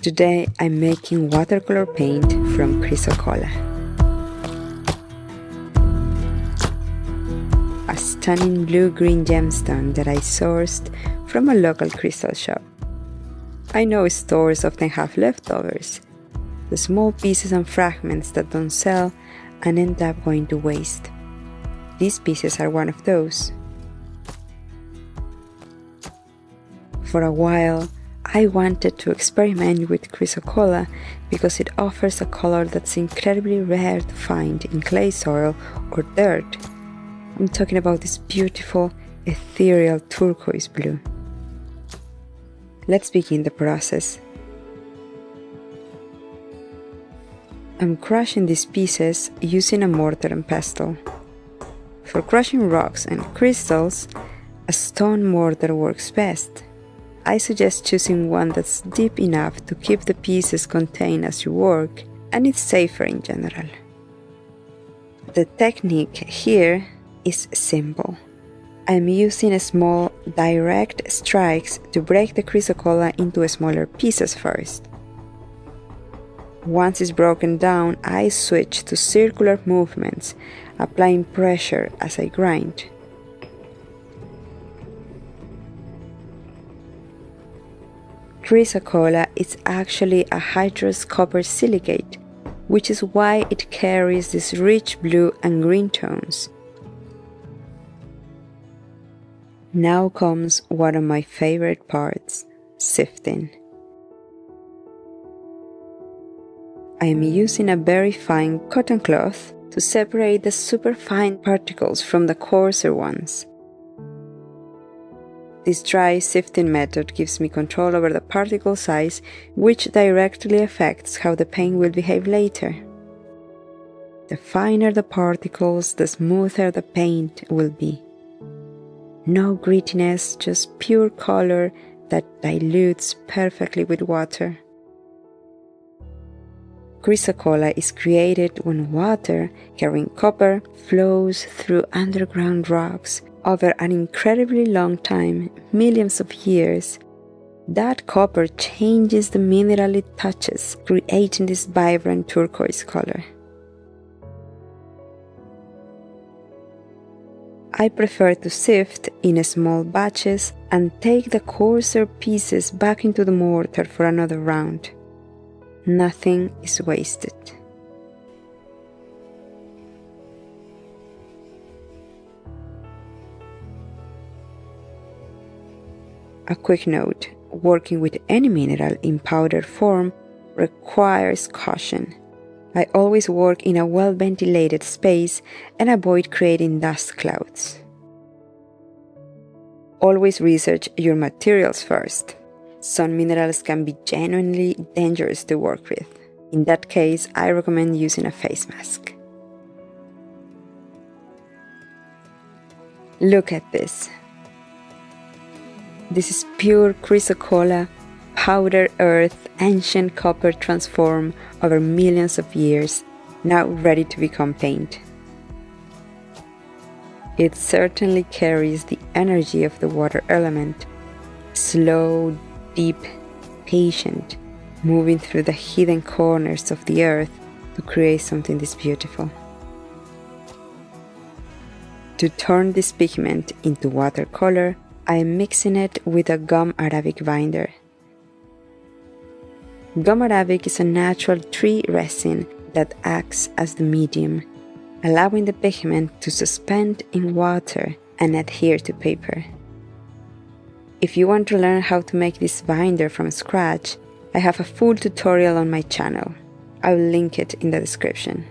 Today I'm making watercolor paint from Chrysocolla. A stunning blue-green gemstone that I sourced from a local crystal shop. I know stores often have leftovers, the small pieces and fragments that don't sell and end up going to waste. These pieces are one of those. For a while, I wanted to experiment with Chrysocolla because it offers a color that's incredibly rare to find in clay soil or dirt. I'm talking about this beautiful, ethereal turquoise blue. Let's begin the process. I'm crushing these pieces using a mortar and pestle. For crushing rocks and crystals, a stone mortar works best. I suggest choosing one that's deep enough to keep the pieces contained as you work, and it's safer in general. The technique here is simple. I'm using small, direct strikes to break the Chrysocolla into smaller pieces first. Once it's broken down, I switch to circular movements, applying pressure as I grind. Chrysocolla is actually a hydrous copper silicate, which is why it carries these rich blue and green tones. Now comes one of my favorite parts, sifting. I am using a very fine cotton cloth to separate the superfine particles from the coarser ones. This dry sifting method gives me control over the particle size, which directly affects how the paint will behave later. The finer the particles, the smoother the paint will be. No grittiness, just pure color that dilutes perfectly with water. Chrysocolla is created when water carrying copper flows through underground rocks over an incredibly long time, millions of years. That copper changes the mineral it touches, creating this vibrant turquoise color. I prefer to sift in small batches and take the coarser pieces back into the mortar for another round. Nothing is wasted. A quick note, working with any mineral in powder form requires caution. I always work in a well-ventilated space and avoid creating dust clouds. Always research your materials first. Some minerals can be genuinely dangerous to work with. In that case, I recommend using a face mask. Look at this. This is pure Chrysocolla, powder earth, ancient copper transformed over millions of years, now ready to become paint. It certainly carries the energy of the water element, slow, deep, patient, moving through the hidden corners of the earth to create something this beautiful. To turn this pigment into watercolor, I am mixing it with a gum arabic binder. Gum arabic is a natural tree resin that acts as the medium, allowing the pigment to suspend in water and adhere to paper. If you want to learn how to make this binder from scratch, I have a full tutorial on my channel. I will link it in the description.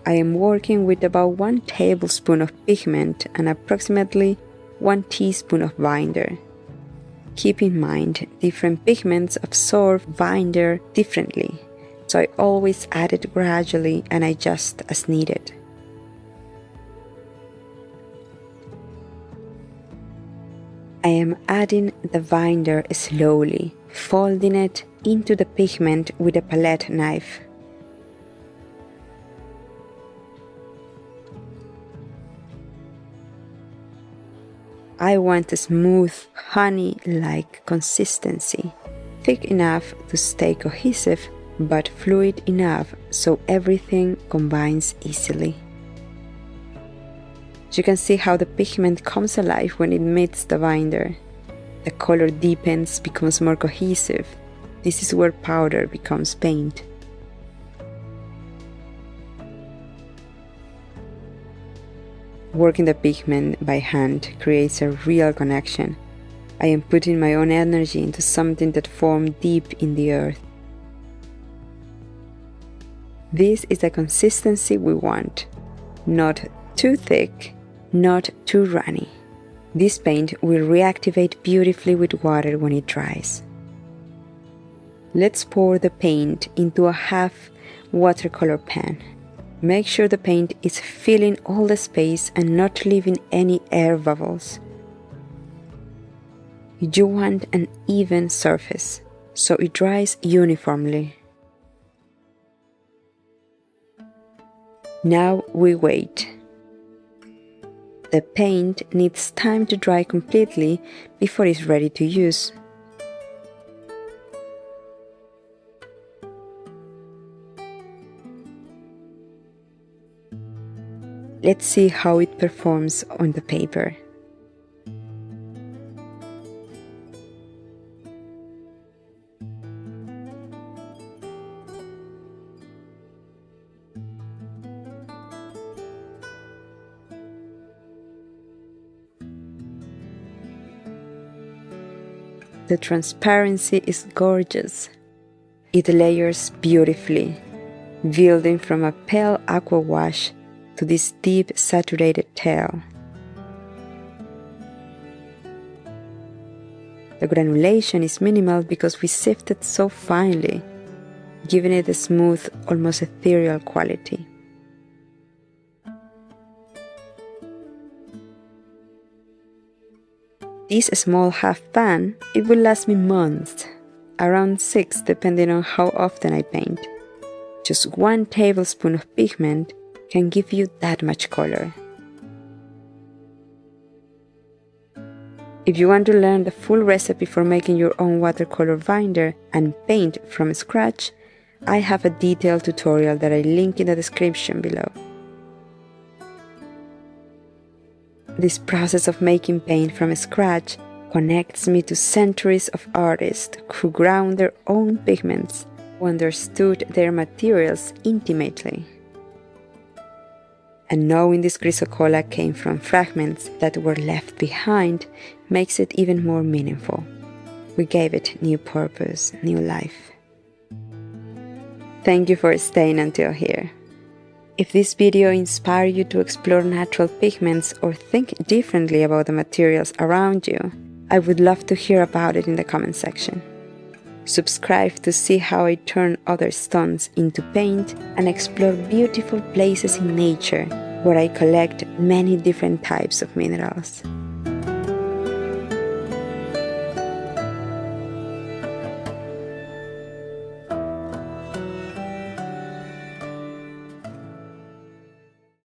I am working with about 1 tablespoon of pigment and approximately 1 teaspoon of binder. Keep in mind, different pigments absorb binder differently, so I always add it gradually and adjust as needed. I am adding the binder slowly, folding it into the pigment with a palette knife. I want a smooth, honey-like consistency, thick enough to stay cohesive, but fluid enough so everything combines easily. You can see how the pigment comes alive when it meets the binder. The color deepens, becomes more cohesive. This is where powder becomes paint. Working the pigment by hand creates a real connection. I am putting my own energy into something that formed deep in the earth. This is the consistency we want. Not too thick, not too runny. This paint will reactivate beautifully with water when it dries. Let's pour the paint into a half watercolor pan. Make sure the paint is filling all the space and not leaving any air bubbles. You want an even surface, so it dries uniformly. Now we wait. The paint needs time to dry completely before it's ready to use. Let's see how it performs on the paper. The transparency is gorgeous. It layers beautifully, building from a pale aqua wash to this deep saturated teal. The granulation is minimal because we sifted so finely, giving it a smooth, almost ethereal quality. This small half pan, it will last me months, around 6 depending on how often I paint. Just 1 tablespoon of pigment can give you that much color. If you want to learn the full recipe for making your own watercolor binder and paint from scratch, I have a detailed tutorial that I link in the description below. This process of making paint from scratch connects me to centuries of artists who ground their own pigments, who understood their materials intimately. And knowing this Chrysocolla came from fragments that were left behind makes it even more meaningful. We gave it new purpose, new life. Thank you for staying until here. If this video inspired you to explore natural pigments or think differently about the materials around you, I would love to hear about it in the comment section. Subscribe to see how I turn other stones into paint and explore beautiful places in nature where I collect many different types of minerals.